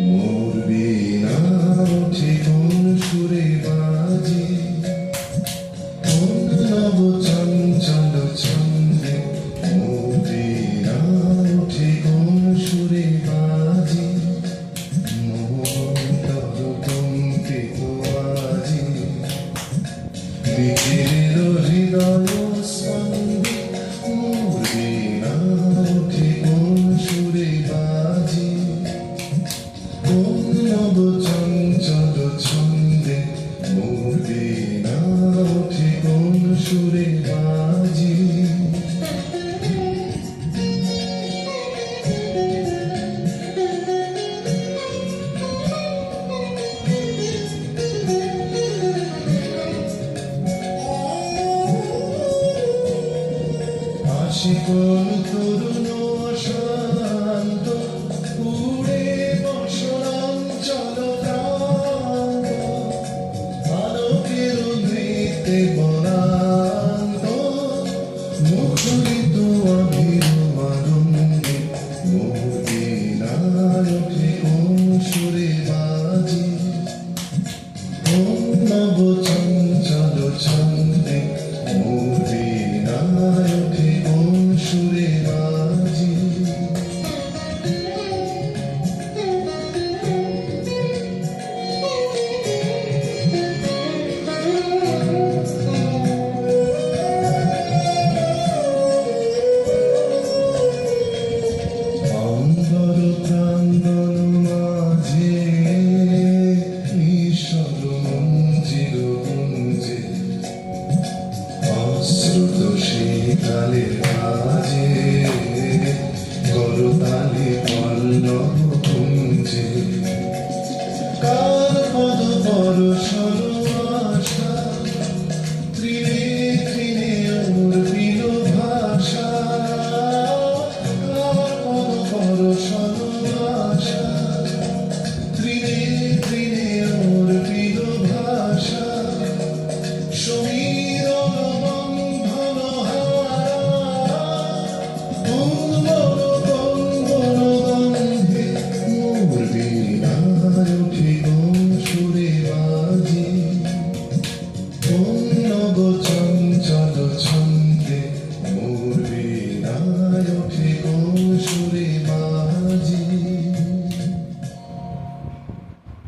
মোর বিনা উঠে কোন সুরে বাজে, কোন নব চঞ্চল ছন্দে। মোর বিনা উঠে কোন সুরে বাজে, মোহন তব কম্পিত আজি। বিচির হৃদয় স্পন্দে, মোর বিনা উঠে কোন সুরে বাজে, কোন নব চঞ্চল ছন্দে। মোর বিনা উঠে কোন সুরে বাজে। আশিকন তরুণ অশান্ত, উড়ে বসনাঞ্চল প্রান্ত। আলোকের নৃত্যে বনান্ত, মুখরিত অধীর মারুঙ্গে। মোর বিনায় ওঠে কোন সুরে বাজে, কোন নব চঞ্চল ছন্দে। মোর বিনায় ওঠে কোন সুরে বাজে। অন্তর প্রাঙ্গণ মাঝে, ঈশ্বর মঞ্জির গুঞ্জে। অশ্রুত শীতালে বাজে, করতালি পল্লব কুঞ্জে। কার পদ পরশর